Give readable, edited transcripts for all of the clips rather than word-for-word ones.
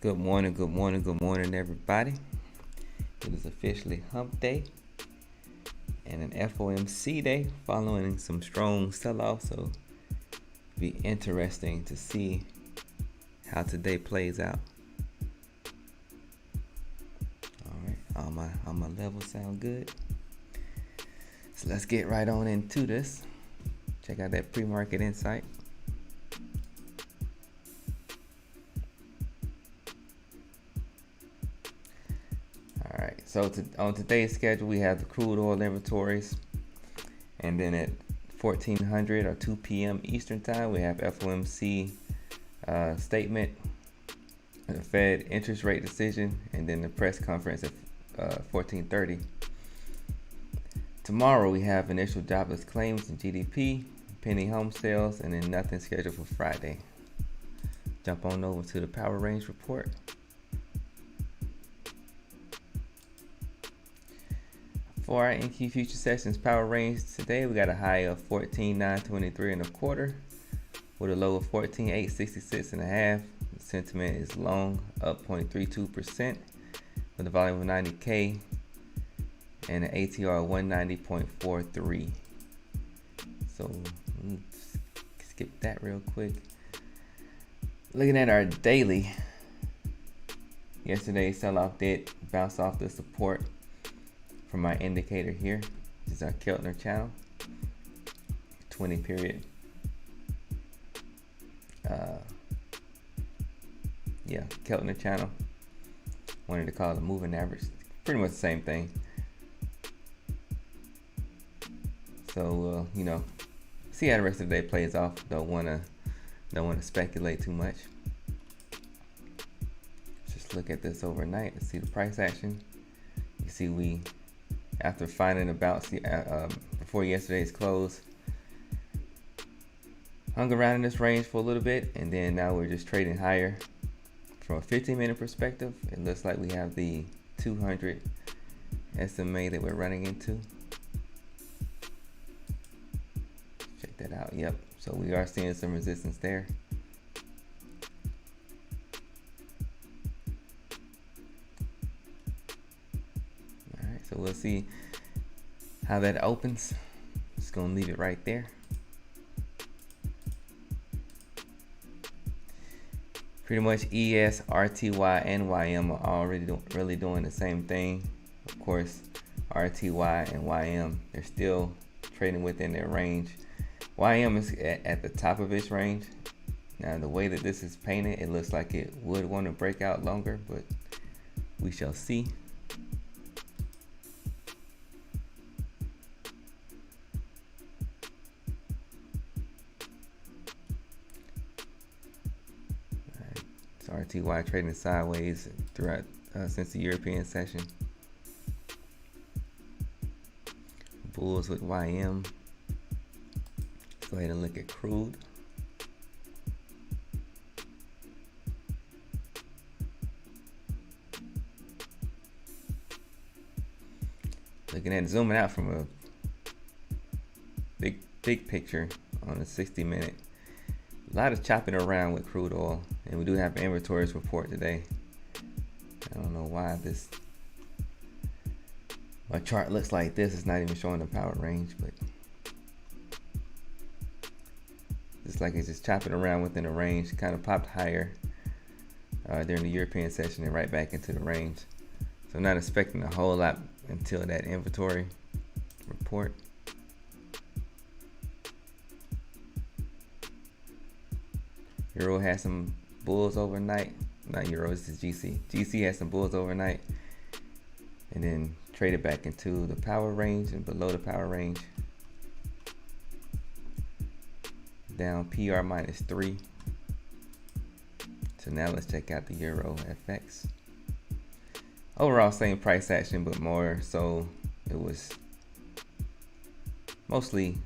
Good morning, good morning, good morning, everybody. It is officially hump day and an FOMC day following some strong sell-off, so it'll be interesting to see how today plays out. All right, all my levels sound good. So let's get right on into this. Check out that pre-market insight. Alright, so on today's schedule, we have the crude oil inventories. And then at 1400 or 2 p.m. Eastern time, we have FOMC statement, the Fed interest rate decision, and then the press conference at 1430. Tomorrow, we have initial jobless claims and GDP, pending home sales, and then nothing scheduled for Friday. Jump on over to the power range report. For our NQ future sessions power range today, we got a high of 14,923 and a quarter with a low of 14,866 and a half. The sentiment is long, up 0.32% with a volume of 90K and an ATR of 190.43. So skip that real quick. Looking at our daily, yesterday's sell-off did bounce off the support from my indicator here. This is our Keltner channel, 20 period. Keltner channel. Wanted to call it a moving average. Pretty much the same thing. So see how the rest of the day plays off. Don't wanna speculate too much. Just look at this overnight. Let's see the price action. You see after finding a bounce before yesterday's close, hung around in this range for a little bit, and then now we're just trading higher. From a 15-minute perspective, it looks like we have the 200 SMA that we're running into. Check that out. Yep. So we are seeing some resistance there. So we'll see how that opens. Just gonna leave it right there. Pretty much ES, RTY, and YM are already really doing the same thing. Of course, RTY and YM, they're still trading within their range. YM is at the top of its range. Now, the way that this is painted, it looks like it would want to break out longer, but we shall see. RTY trading sideways throughout since the European session. Bulls with YM. Let's go ahead and look at crude. Looking at zooming out from a big picture on a 60-minute. A lot of chopping around with crude oil, and we do have an inventories report today. I don't know why my chart looks like this. It's not even showing the power range, but it's like it's just chopping around within the range. Kind of popped higher during the European session and right back into the range. So I'm not expecting a whole lot until that inventory report. Euro has some bulls overnight. Not Euro, this is GC. GC has some bulls overnight. And then traded back into the power range and below the power range. Down PR -3. So now let's check out the Euro FX. Overall, same price action, but more so it was mostly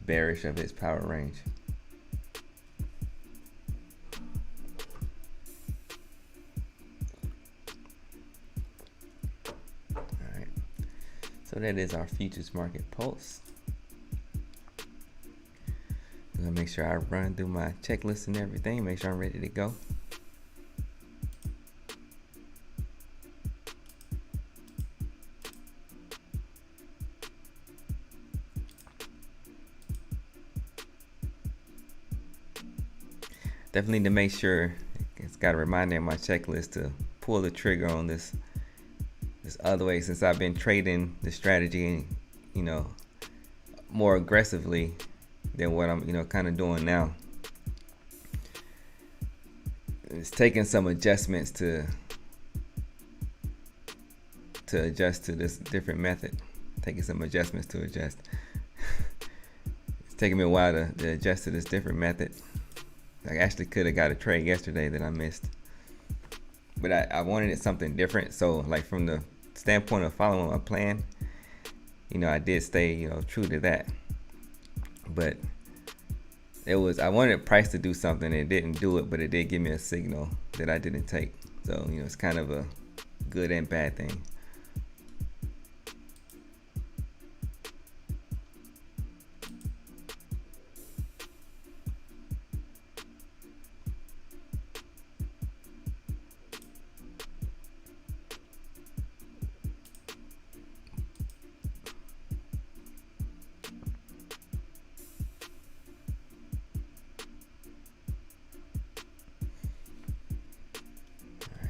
bearish of its power range. So that is our futures market pulse. I'm gonna make sure I run through my checklist and everything, make sure I'm ready to go. definitely need to make sure, it's got a reminder in my checklist to pull the trigger on this other way, since I've been trading the strategy, you know, more aggressively than what I'm, you know, kind of doing now. It's taking some adjustments to adjust to this different method. Taking some adjustments to adjust. It's taking me a while to adjust to this different method. I actually could have got a trade yesterday that I missed, but I wanted it something different. So like from the standpoint of following my plan, you know, I did stay, you know, true to that. But I wanted price to do something. It didn't do it, but it did give me a signal that I didn't take. So, you know, it's kind of a good and bad thing.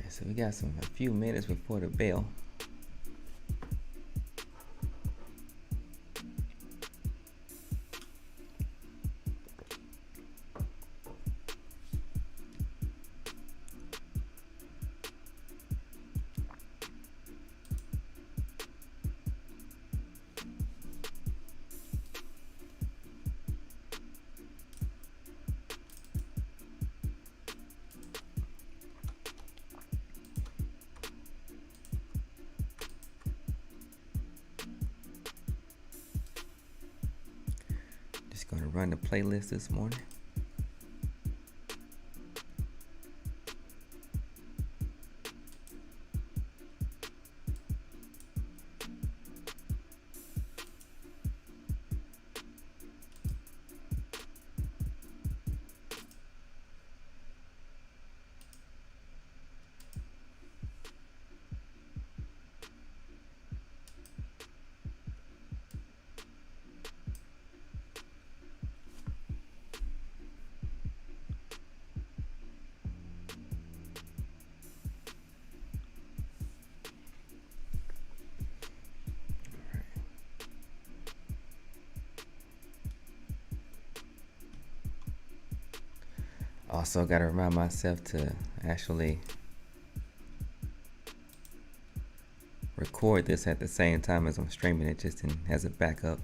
So we got a few minutes before the bell. Just gonna run the playlist this morning. Also got to remind myself to actually record this at the same time as I'm streaming it, just as a backup.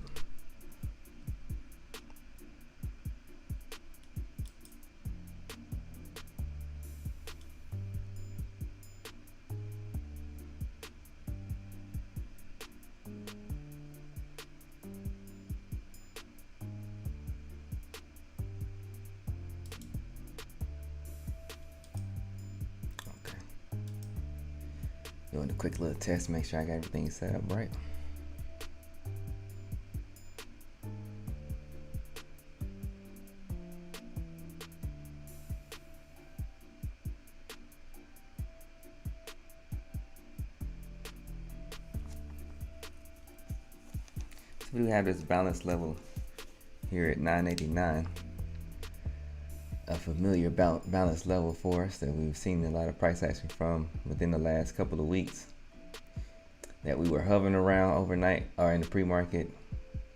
Doing a quick little test, make sure I got everything set up right. So we have this balance level here at 989. A familiar balance level for us that we've seen a lot of price action from within the last couple of weeks, that we were hovering around overnight or in the pre-market.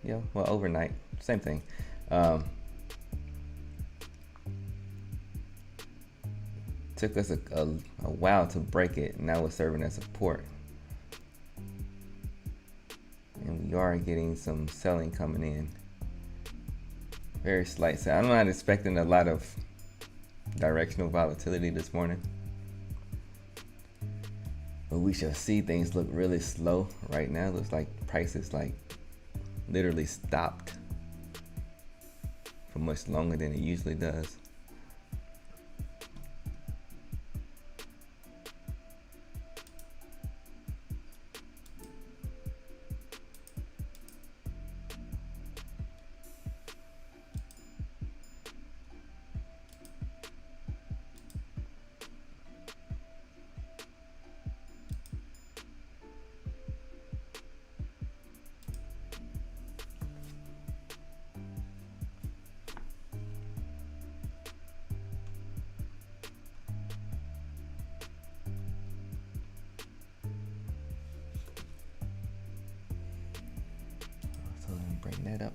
Yeah, well, overnight, same thing. Took us a while to break it. Now it's serving as support, and we are getting some selling coming in. Very slight sell. I'm not expecting a lot of directional volatility this morning, but we shall see. Things look really slow right now. Looks like prices like literally stopped for much longer than it usually does. Bring that up.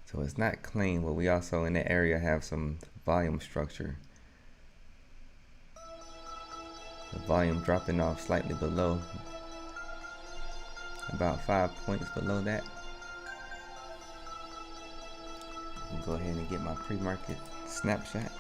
So it's not clean, but we also in that area have some volume structure. The volume dropping off slightly below, about 5 points below that. I'll go ahead and get my pre-market snapshot.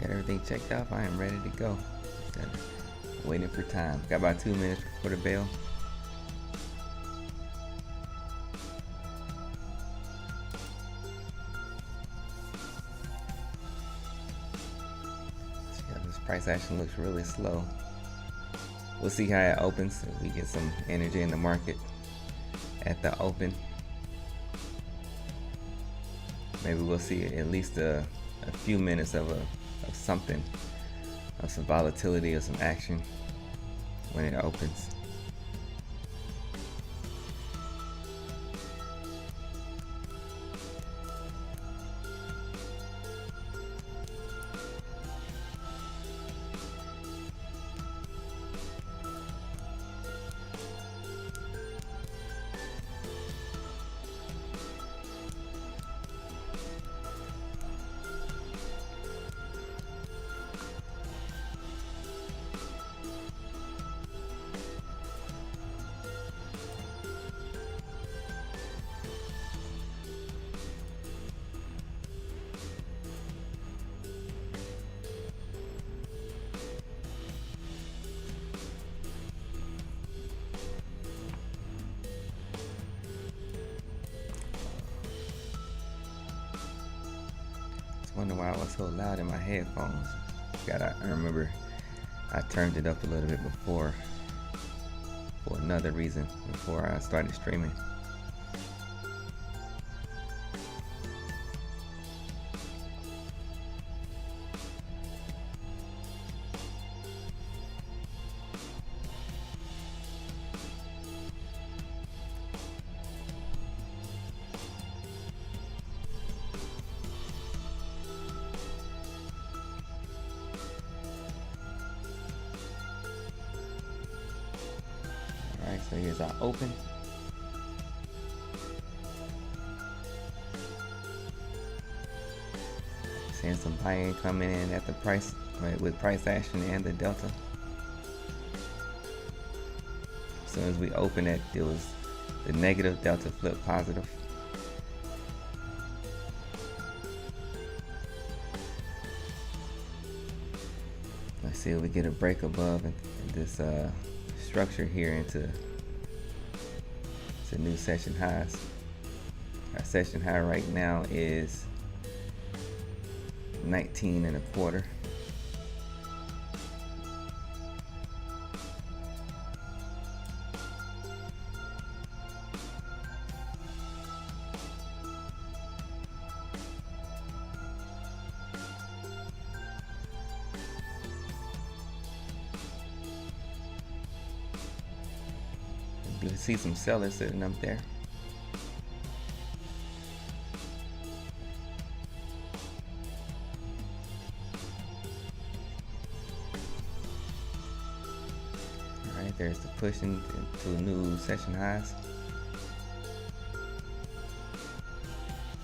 Got everything checked off. I am ready to go. Waiting for time. Got about 2 minutes before the bell. Yeah, this price action looks really slow. We'll see how it opens. If we get some energy in the market at the open, maybe we'll see at least a few minutes of something, of some volatility or some action when it opens. Wonder why I was so loud in my headphones. I remember I turned it up a little bit before for another reason before I started streaming. Alright, so here's our open. Seeing some buy-in coming in at the price, right, with price action and the delta. As soon as we open it, it was the negative delta flip positive. Let's see if we get a break above this structure here into new session highs. Our session high right now is 19.25. You can see some sellers sitting up there. Alright, there's the pushing to new session highs.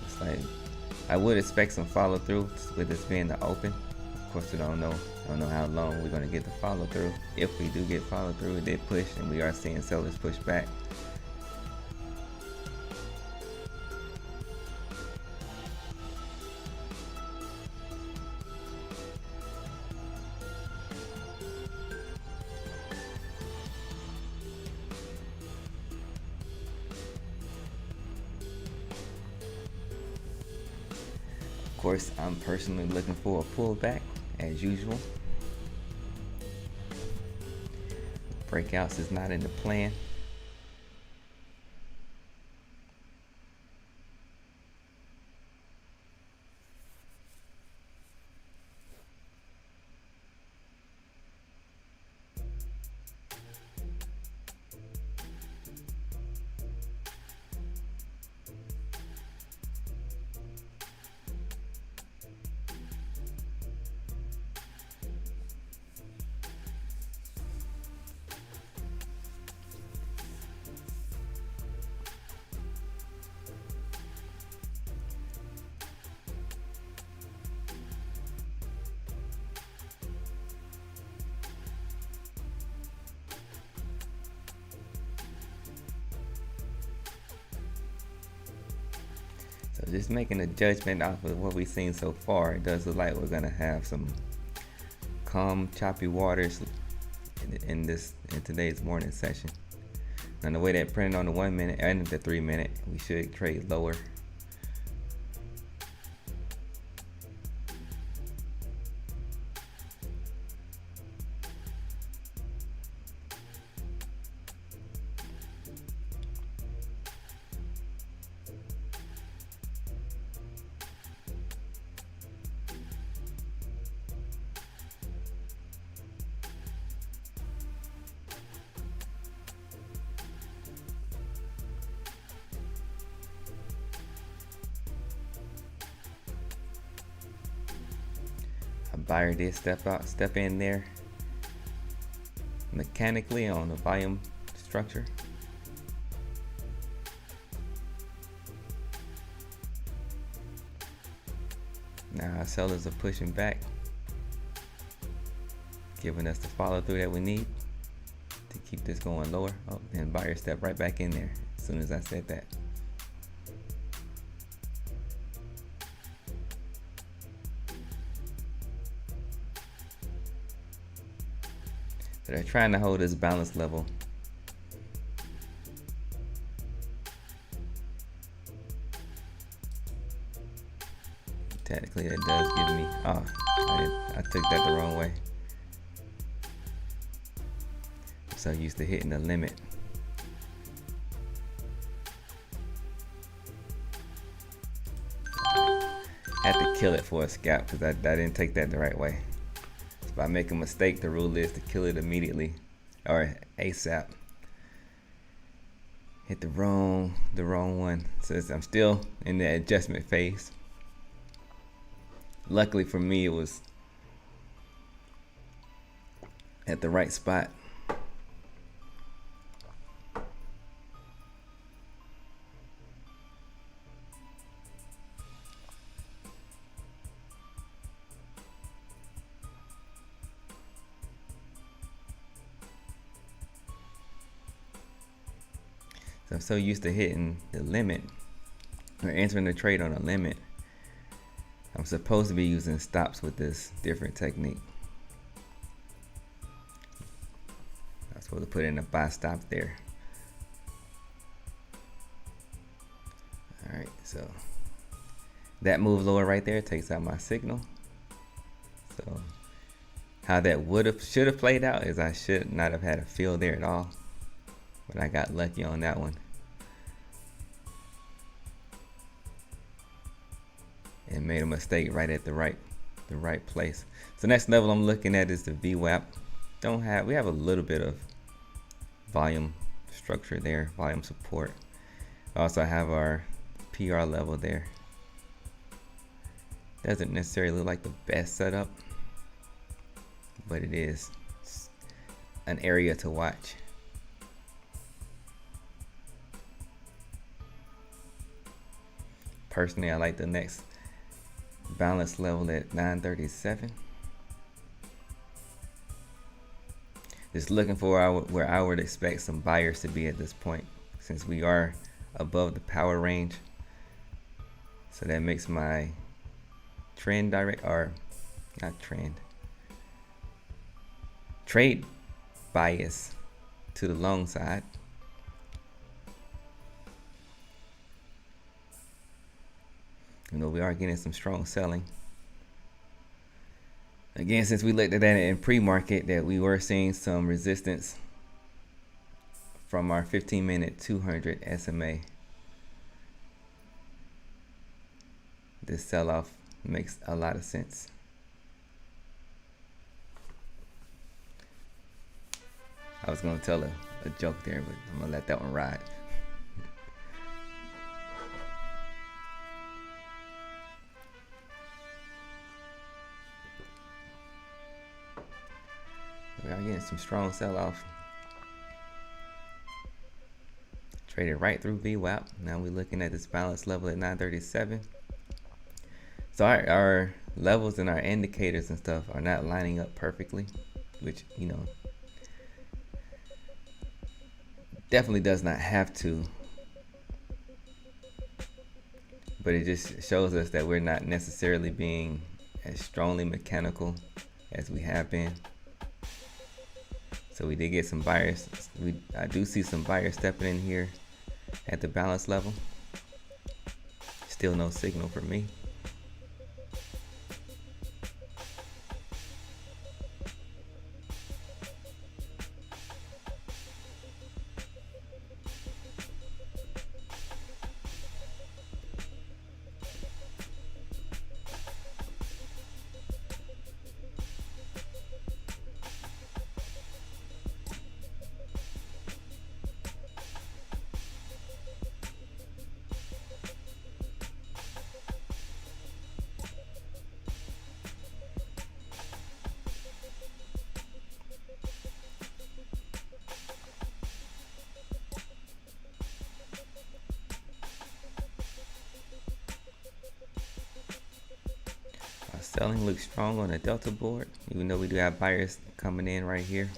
It's like I would expect some follow through with this being the open. Of course, we don't know how long we're going to get the follow through. If we do get follow through, it did push, and we are seeing sellers push back. course, I'm personally looking for a pullback as usual. Breakouts is not in the plan. So just making a judgment off of what we've seen so far, it does look like we're gonna have some calm, choppy waters in today's morning session. Now the way that printed on the 1 minute and the 3 minute, we should trade lower. A buyer did step in there mechanically on the volume structure. Now our sellers are pushing back, giving us the follow through that we need to keep this going lower. Oh, and buyer stepped right back in there as soon as I said that. So they're trying to hold this balance level. Technically that does give me, oh, I took that the wrong way. I'm so used to hitting the limit. Had to kill it for a scalp because I didn't take that the right way. If I make a mistake, the rule is to kill it immediately or ASAP. Hit the wrong one. So I'm still in the adjustment phase. Luckily for me, it was at the right spot. I'm so used to hitting the limit or entering the trade on a limit. I'm supposed to be using stops with this different technique. I'm supposed to put in a buy stop there. All right, so that move lower right there takes out my signal. So how that should have played out is I should not have had a fill there at all. But I got lucky on that one. And made a mistake right at the right place. So next level I'm looking at is the VWAP. We have a little bit of volume structure there, volume support. Also have our PR level there. Doesn't necessarily look like the best setup, but it is an area to watch. Personally, I like the next balance level at 937. Just looking for where I would expect some buyers to be at this point, since we are above the power range. So that makes my trade bias to the long side. You know, we are getting some strong selling. Again, since we looked at that in pre-market, that we were seeing some resistance from our 15-minute 200 SMA. This sell-off makes a lot of sense. I was gonna tell a joke there, but I'm gonna let that one ride. We are getting some strong sell-off. Traded right through VWAP. Now we're looking at this balance level at 937. So our levels and our indicators and stuff are not lining up perfectly, which, you know, definitely does not have to. But it just shows us that we're not necessarily being as strongly mechanical as we have been. So we did get some buyers. I do see some buyers stepping in here at the balance level. Still no signal for me. Selling looks strong on the Delta board, even though we do have buyers coming in right here.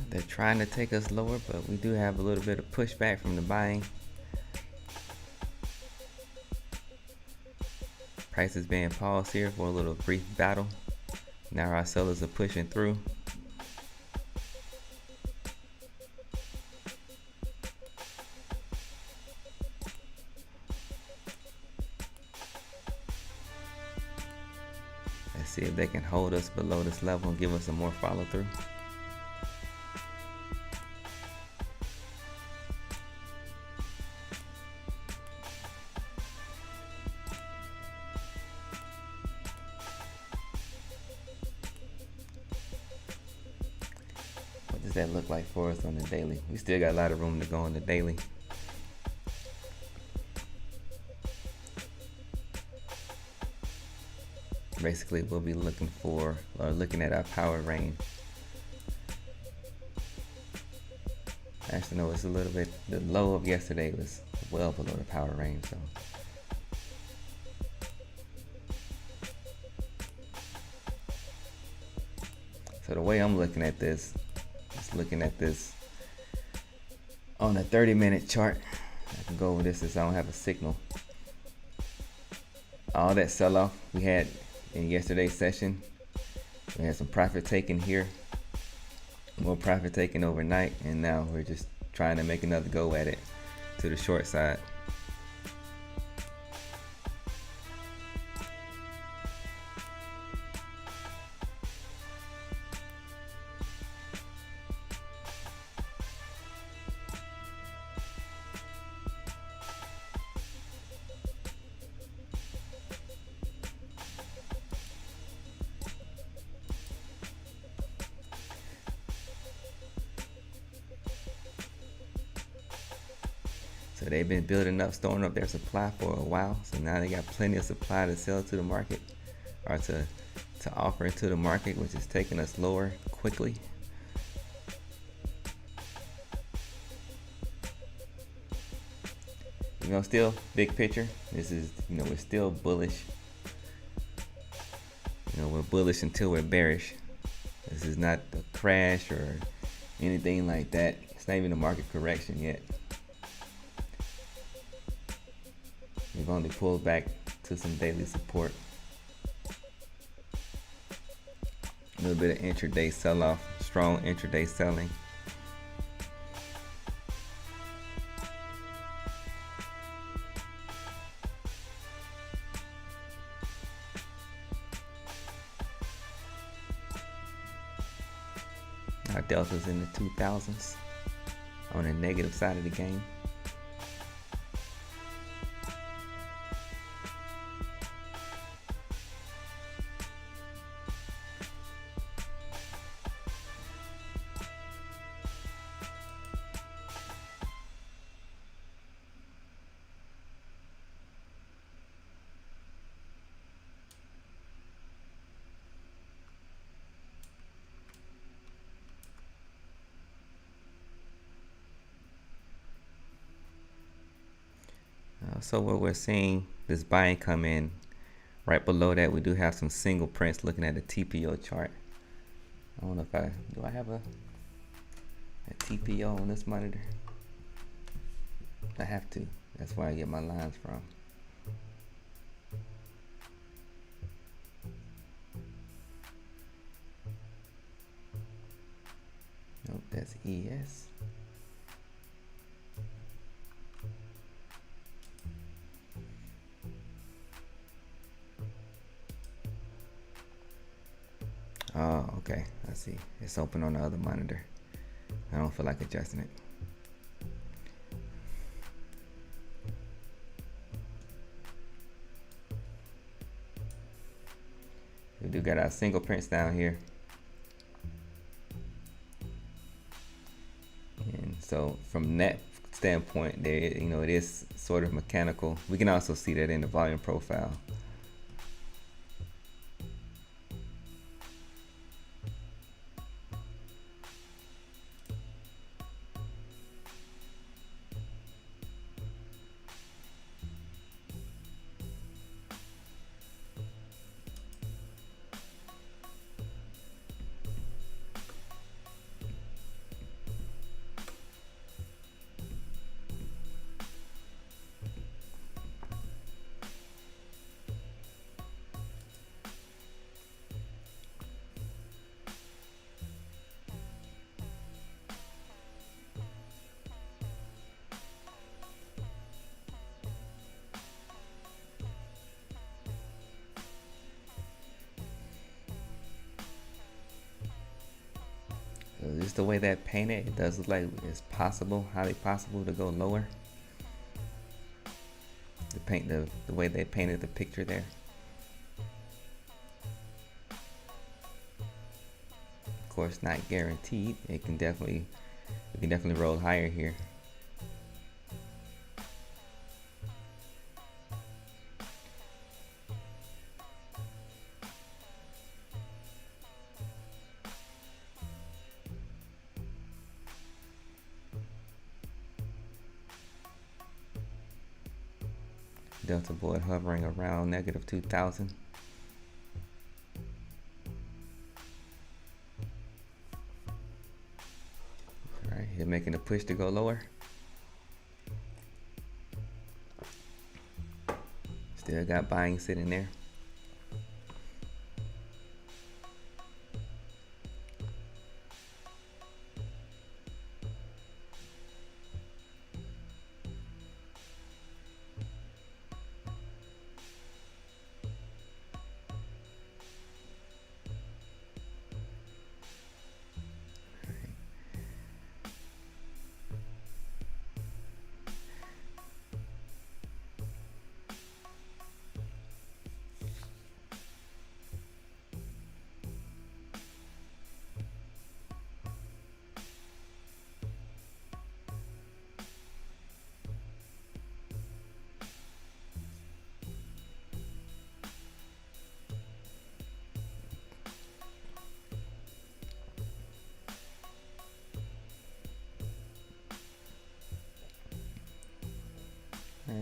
They're trying to take us lower, but we do have a little bit of pushback from the buying. Price is being paused here for a little brief battle. Now our sellers are pushing through. Let's see if they can hold us below this level and give us some more follow through. What does that look like for us on the daily? We still got a lot of room to go on the daily. Basically, we'll be looking at our power range. Actually, no, it's a little bit, the low of yesterday was well below the power range, so the way I'm looking at this is looking at this on a 30-minute chart. I can go over this as I don't have a signal. All that sell-off we had in yesterday's session, we had some profit taken here, more profit taken overnight, and now we're just trying to make another go at it to the short side. So So they've been building up, storing up their supply for a while. So now they got plenty of supply to sell to the market, or to offer into the market, which is taking us lower quickly. You know, still big picture, this is, you know, we're still bullish. You know, we're bullish until we're bearish. This is not a crash or anything like that. It's not even a market correction yet. We've only pulled back to some daily support. A little bit of intraday sell-off, strong intraday selling. Our delta's in the 2000s on the negative side of the game. So what we're seeing, this buying come in. Right below that, we do have some single prints looking at the TPO chart. I don't know if do I have a TPO on this monitor? I have to. That's where I get my lines from. Nope, that's ES. Oh, okay. I see. It's open on the other monitor. I don't feel like adjusting it. We do got our single prints down here. And so from that standpoint, there, you know, it is sort of mechanical. We can also see that in the volume profile. So just the way that painted, it does look like it's possible, highly possible to go lower. The way they painted the picture there. Of course, not guaranteed. We can definitely roll higher here. Delta board hovering around negative 2000. All right, here making a push to go lower. Still got buying sitting there.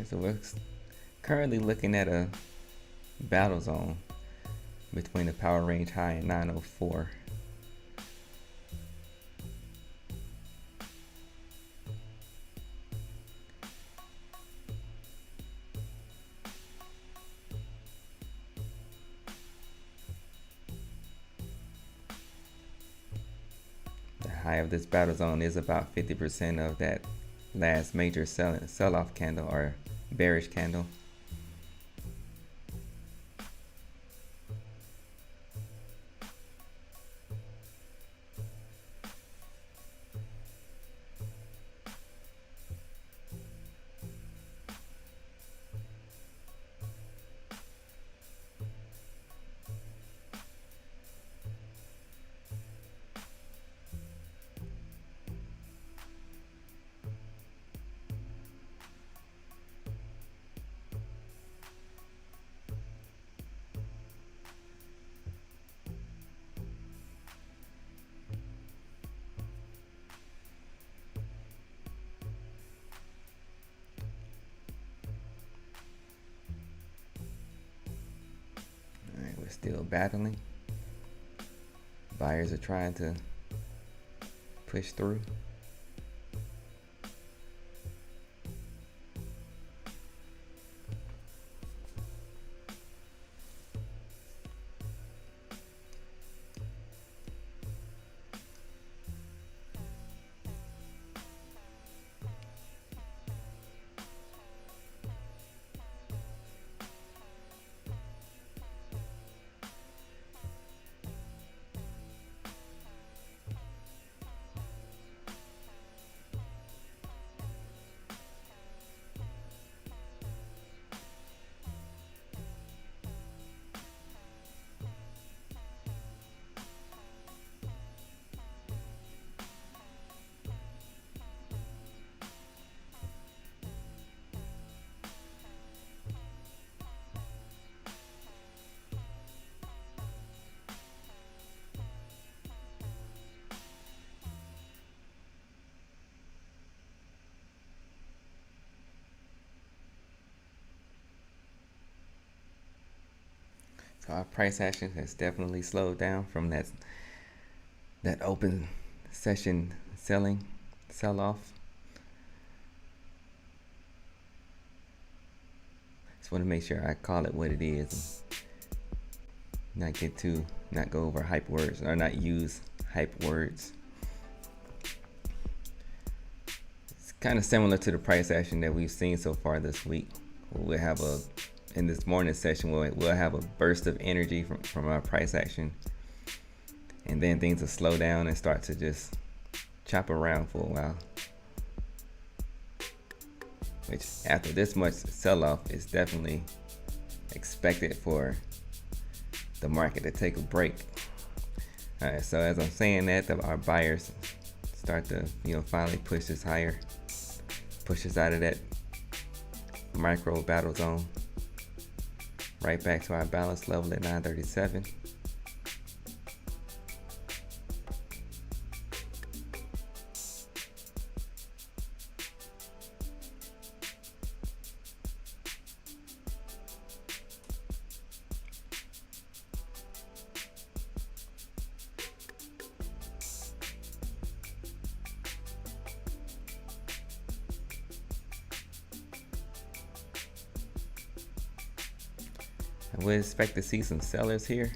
So we're currently looking at a battle zone between the power range high and 904. The high of this battle zone is about 50% of that last major sell-off candle or bearish candle. We're still battling. Buyers are trying to push through. So our price action has definitely slowed down from that open session sell-off. Just want to make sure I call it what it is, and not go over hype words or not use hype words. It's kind of similar to the price action that we've seen so far this week. We'll have in this morning session, we'll have a burst of energy from our price action, and then things will slow down and start to just chop around for a while. Which, after this much sell-off, is definitely expected for the market to take a break. All right, so as I'm saying that, our buyers start to finally push this higher, push us out of that micro battle zone, right back to our balance level at 937. I would expect to see some sellers here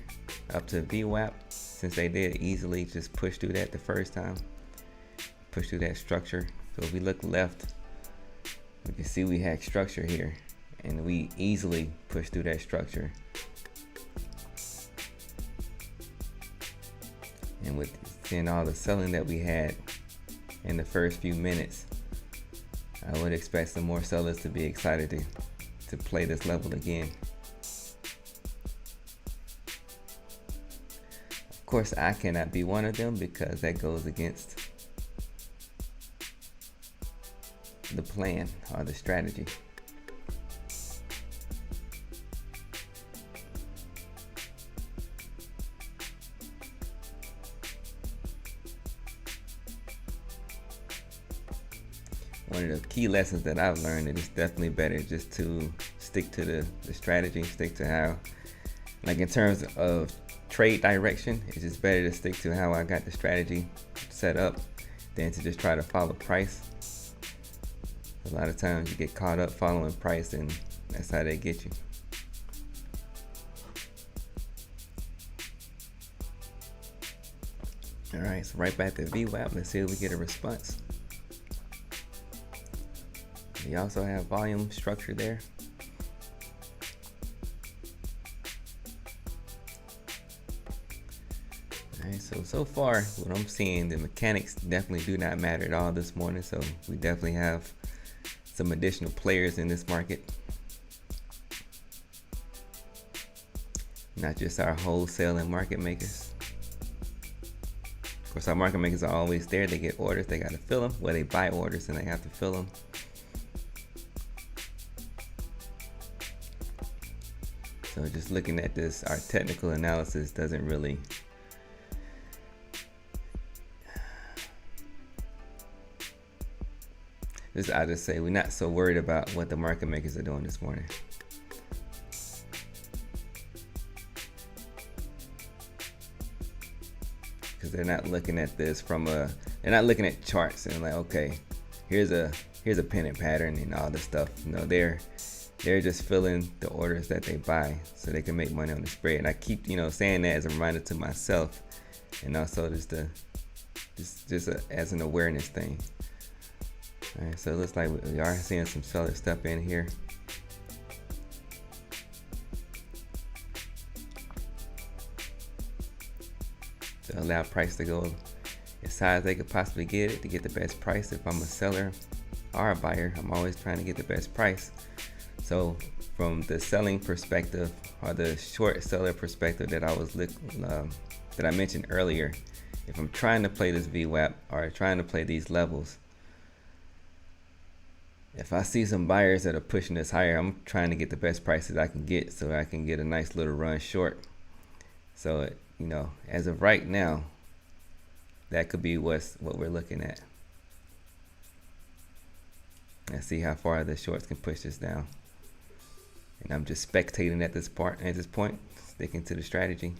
up to VWAP, since they did easily just push through that the first time, push through that structure. So if we look left, we can see we had structure here, and we easily pushed through that structure. And with seeing all the selling that we had in the first few minutes, I would expect some more sellers to be excited to play this level again. Of course, I cannot be one of them because that goes against the plan or the strategy. one of the key lessons that I've learned, that it's definitely better just to stick to the strategy, stick to how, like in terms of trade direction, it's just better to stick to how I got the strategy set up than to just try to follow price. A lot of times you get caught up following price, and that's how they get you. All right, so right back to VWAP. Let's see if we get a response. We also have volume structure there. All right, so far what I'm seeing, the mechanics definitely do not matter at all this morning. So we definitely have some additional players in this market, not just our wholesale and market makers. Of course, our market makers are always there. They get orders, they got to fill them. Well, they buy orders and they have to fill them. So just looking at this, our technical analysis doesn't really I just say we're not so worried about what the market makers are doing this morning. Because they're not looking at this from they're not looking at charts and like, okay, here's a pennant pattern and all this stuff. No, they're just filling the orders that they buy so they can make money on the spread. And I keep, saying that as a reminder to myself, and also just as an awareness thing. All right, so it looks like we are seeing some seller stuff in here. To allow price to go as high as they could possibly get it, to get the best price. If I'm a seller or a buyer, I'm always trying to get the best price. So from the selling perspective, or the short seller perspective that I mentioned earlier, if I'm trying to play this VWAP or trying to play these levels, if I see some buyers that are pushing this higher, I'm trying to get the best prices I can get so I can get a nice little run short. So as of right now, that could be what we're looking at. Let's see how far the shorts can push this down. And I'm just spectating at this point, sticking to the strategy.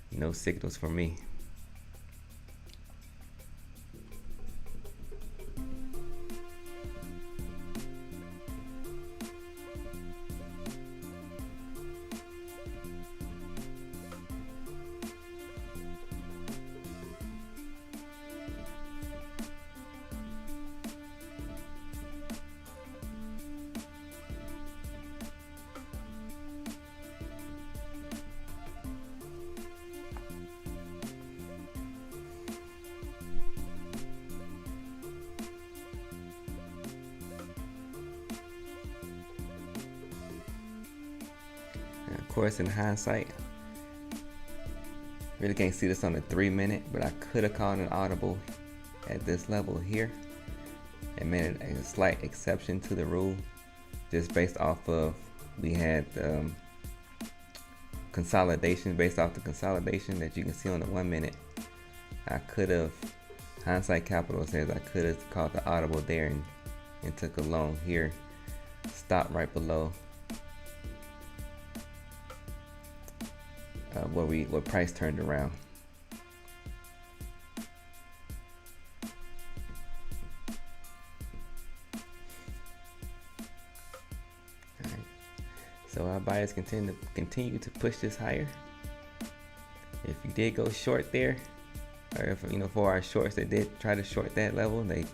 No signals for me. Of course, in hindsight, really can't see this on the 3-minute, but I could have called an audible at this level here and made it a slight exception to the rule, just based off of we had consolidation. Based off the consolidation that you can see on the 1-minute, I could have, hindsight capital says I could have called the audible there and took a long here, stopped right below where price turned around. All right. So our buyers continue to push this higher. If you did go short there, or if for our shorts that did try to short that level, they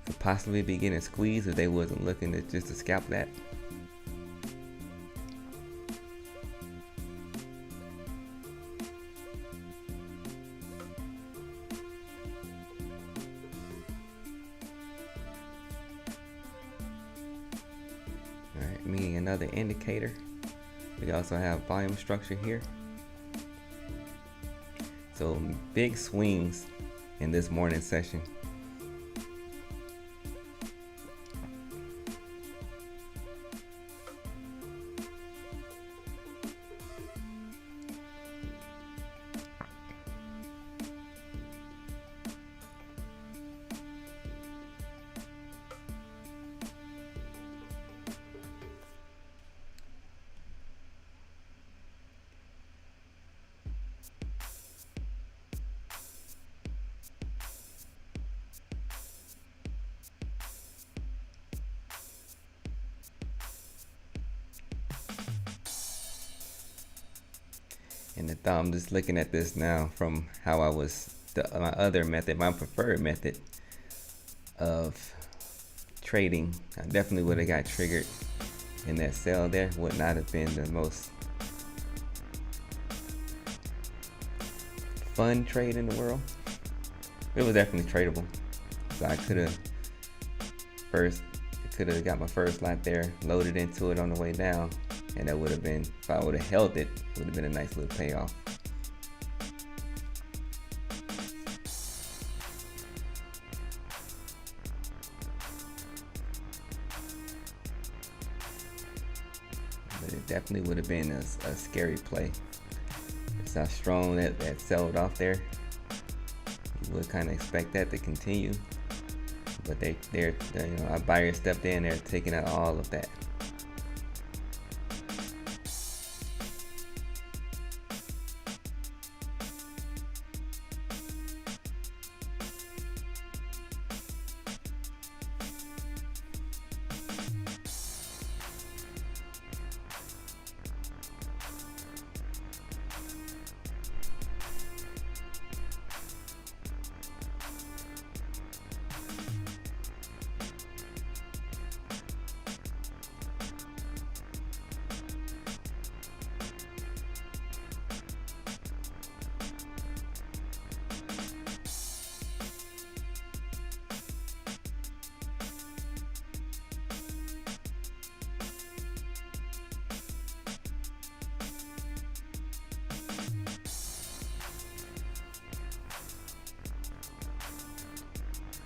could possibly be getting squeezed if they wasn't looking to just to scalp that. Meaning another indicator. We also have volume structure here. So big swings in this morning session. And the thumb, just looking at this now from how I was, my other method, my preferred method of trading, I definitely would have got triggered in that sell there. Would not have been the most fun trade in the world. It was definitely tradable. So I could have got my first lot there, loaded into it on the way down, and that would have been, if I would have held it, would have been a nice little payoff. But it definitely would have been a scary play. It's how strong that sold off there. You would kind of expect that to continue, but they're our buyer stepped in, they're taking out all of that.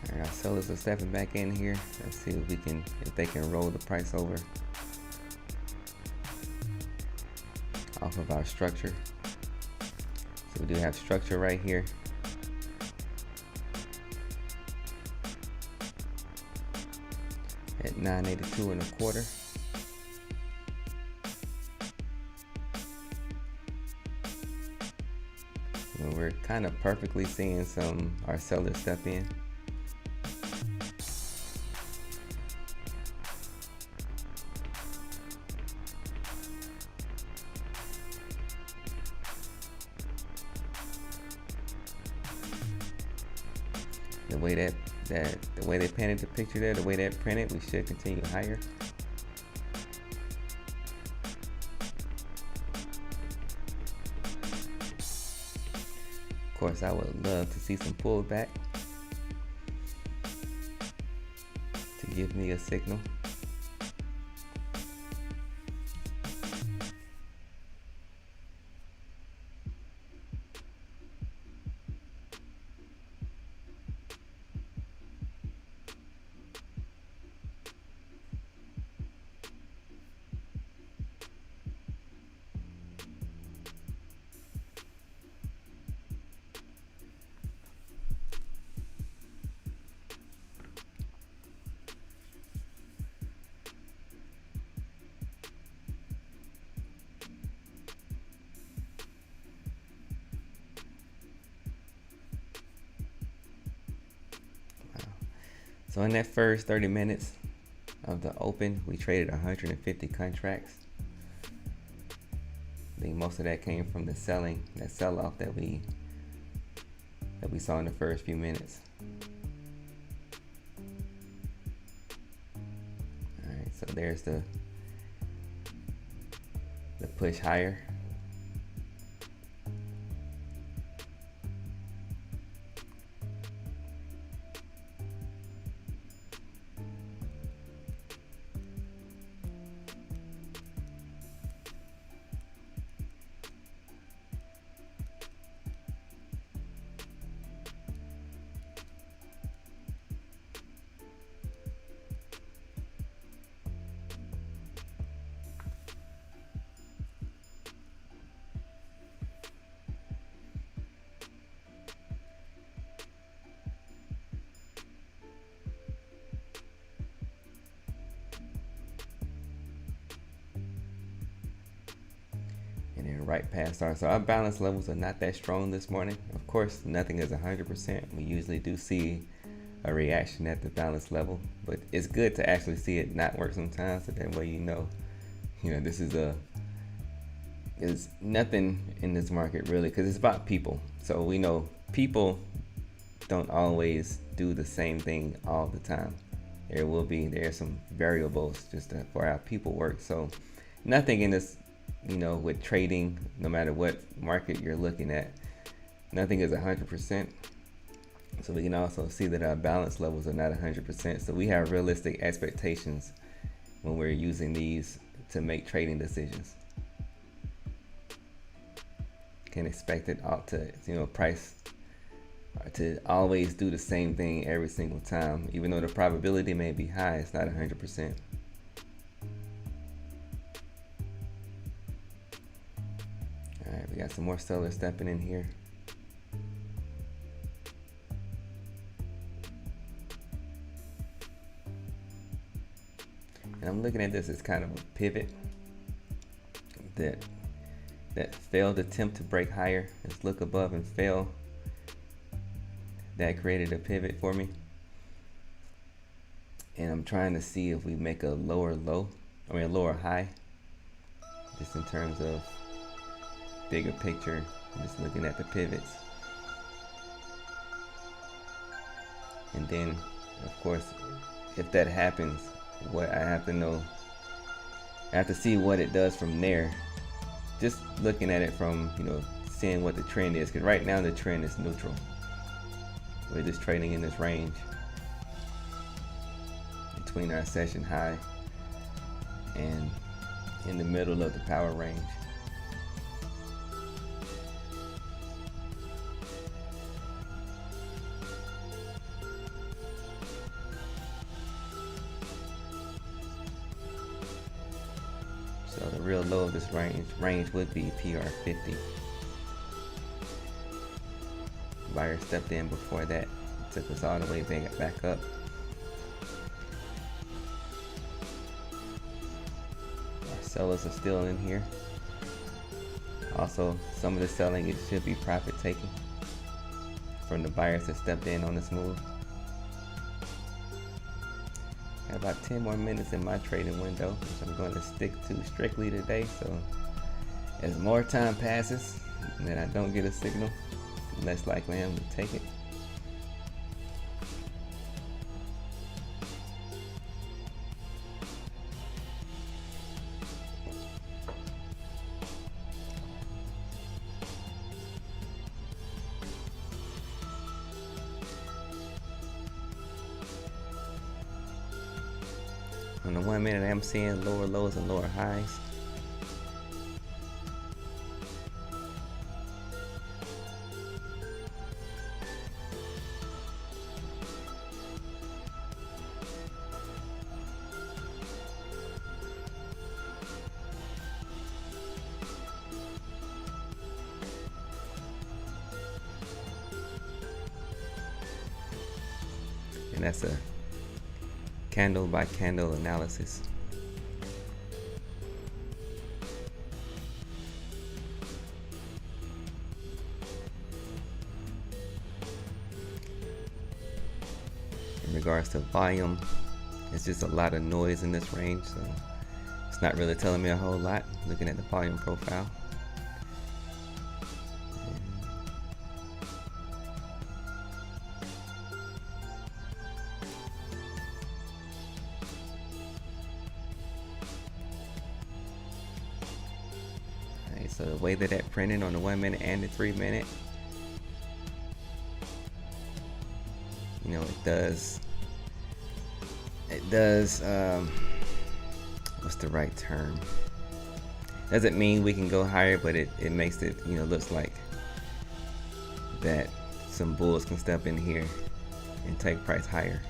Alright, our sellers are stepping back in here. Let's see if they can roll the price over off of our structure. So we do have structure right here. At 982 and a quarter. And we're kind of perfectly seeing our sellers step in. The way they painted the picture there, the way that printed, we should continue higher. Of course, I would love to see some pullback to give me a signal. So in that first 30 minutes of the open, we traded 150 contracts. I think most of that came from the sell-off that we saw in the first few minutes. All right, so there's the push higher. And then right past our balance levels are not that strong this morning. Of course, nothing is 100%. We usually do see a reaction at the balance level, but it's good to actually see it not work sometimes, so that way you know this is is nothing in this market really, because it's about people. So we know people don't always do the same thing all the time. There are some variables just for how people work. So nothing in this, with trading, no matter what market you're looking at, nothing is 100%. So we can also see that our balance levels are not 100%. So we have realistic expectations when we're using these to make trading decisions. Can expect it all to, price to always do the same thing every single time. Even though the probability may be high, it's not 100%. All right, we got some more sellers stepping in here. And I'm looking at this as kind of a pivot that failed attempt to break higher. Let's look above and fail. That created a pivot for me. And I'm trying to see if we make a lower high. Just in terms of bigger picture, I'm just looking at the pivots. And then, of course, if that happens, what I have to see what it does from there. Just looking at it from, seeing what the trend is, because right now the trend is neutral. We're just trading in this range between our session high and in the middle of the power range. So the real low of this range would be PR50. Buyer stepped in before that, took us all the way back up. Our sellers are still in here. Also, some of the selling, it should be profit taking from the buyers that stepped in on this move. Got about 10 more minutes in my trading window, which I'm going to stick to strictly today. So as more time passes and then I don't get a signal, less likely I am to take it. On the 1 minute, I'm seeing lower lows and lower highs. And that's a candle by candle analysis. In regards to volume, it's just a lot of noise in this range, so it's not really telling me a whole lot looking at the volume profile. So the way that printed on the 1 minute and the 3 minute, it does, what's the right term? Doesn't mean we can go higher, but it makes it, looks like that some bulls can step in here and take price higher.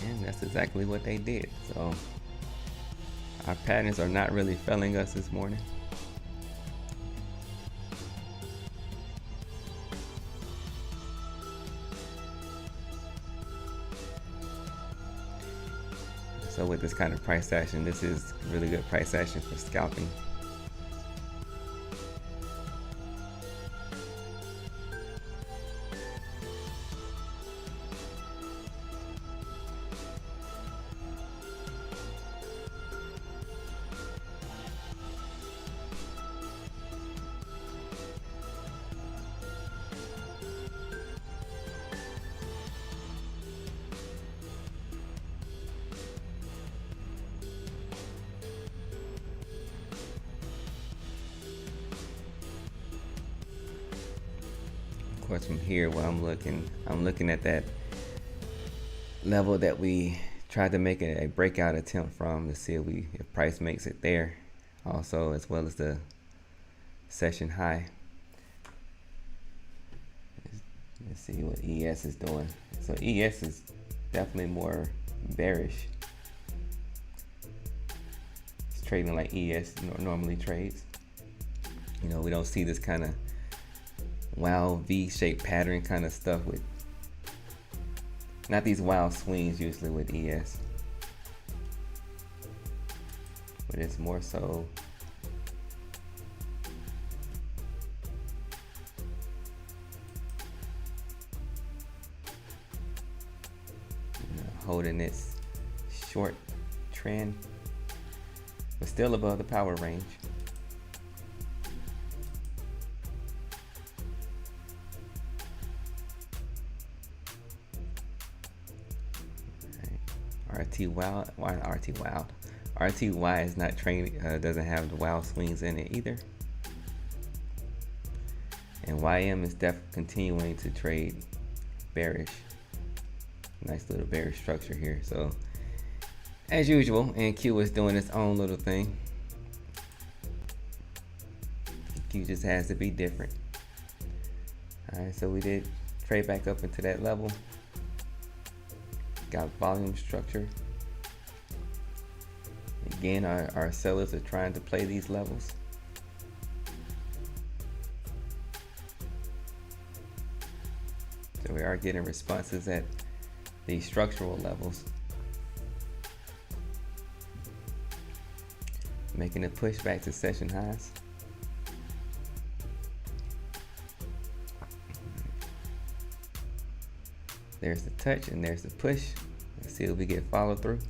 And that's exactly what they did. So our patterns are not really failing us this morning. So with this kind of price action, this is really good price action for scalping. Of course, from here, where I'm looking at that level that we tried to make a breakout attempt from to see if price makes it there, also as well as the session high. Let's see what ES is doing. So ES is definitely more bearish. It's trading like ES normally trades. You know, we don't see this kind of wild V-shaped pattern kind of stuff with, not these wild swings usually with ES, but it's more so holding its short trend, but still above the power range. RTY is not trading, doesn't have the wild swings in it either. And YM is definitely continuing to trade bearish. Nice little bearish structure here. So as usual, NQ is doing its own little thing. Q just has to be different. All right, so we did trade back up into that level. Got volume structure. Again, our sellers are trying to play these levels. So we are getting responses at these structural levels, making a push back to session highs. There's the touch and there's the push. Let's see if we get follow through.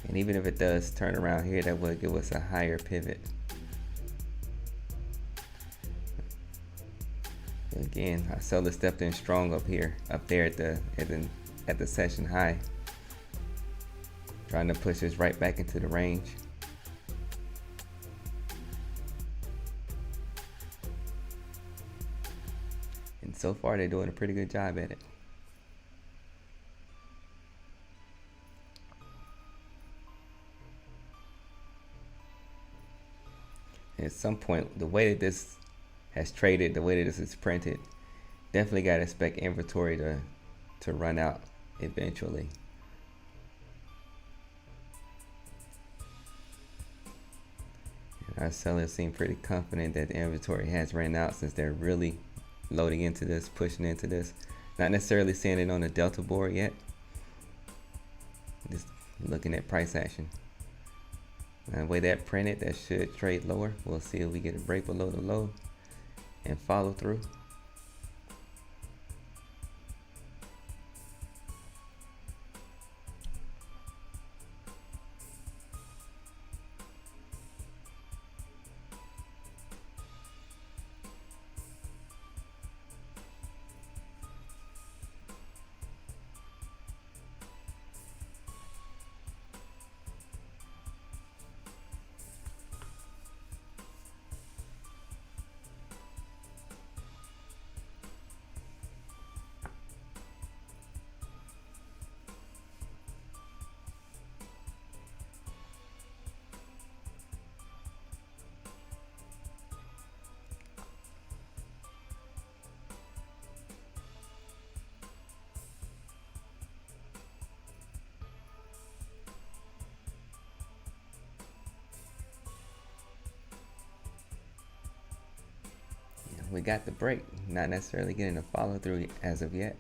And even if it does turn around here, that would give us a higher pivot. Again, our seller stepped in strong up here, up there at the session high, trying to push us right back into the range. And so far, they're doing a pretty good job at it. At some point, the way that this has traded, the way that this is printed, definitely got to expect inventory to run out eventually. And our sellers seem pretty confident that the inventory has ran out, since they're really loading into this, pushing into this. Not necessarily seeing it on the Delta board yet. Just looking at price action. And the way that printed, that should trade lower. We'll see if we get a break below the low and follow through. we got the break, not necessarily getting a follow through as of yet.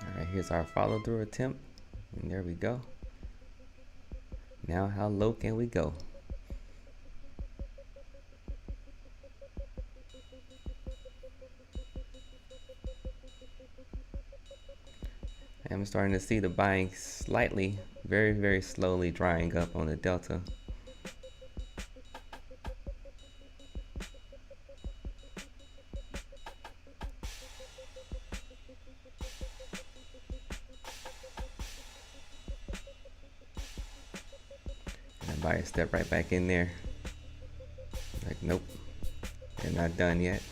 All right, here's our follow through attempt, and there we go. Now how low can we go? I'm starting to see the buying slightly, very slowly drying up on the delta. And the buyer step right back in there. Like, nope, they're not done yet.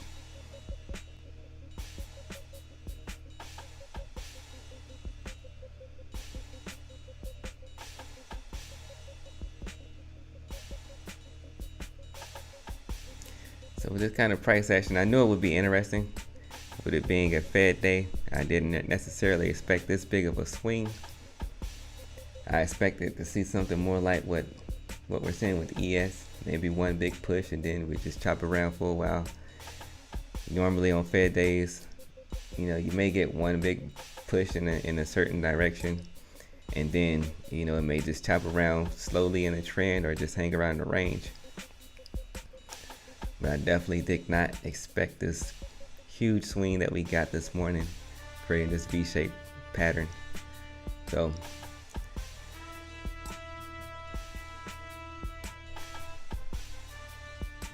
So with this kind of price action, I knew it would be interesting. With it being a Fed day, I didn't necessarily expect this big of a swing. I expected to see something more like what we're seeing with ES. Maybe one big push and then we just chop around for a while. Normally on Fed days, you know, you may get one big push in a certain direction, and then, you know, it may just chop around slowly in a trend or just hang around the range. But I definitely did not expect this huge swing that we got this morning, creating this V-shaped pattern. So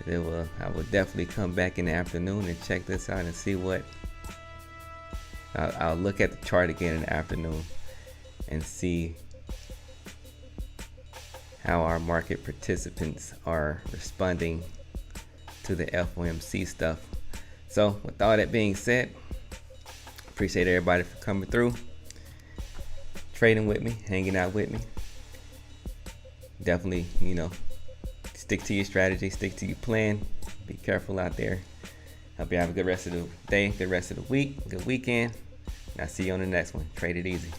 I will definitely come back in the afternoon and check this out and see what. I'll look at the chart again in the afternoon and see how our market participants are responding to the FOMC stuff. So with all that being said, appreciate everybody for coming through, trading with me, hanging out with me. Definitely, you know, stick to your strategy, stick to your plan. Be careful out there. Hope you have a good rest of the day, good rest of the week, good weekend. And I'll see you on the next one. Trade it easy.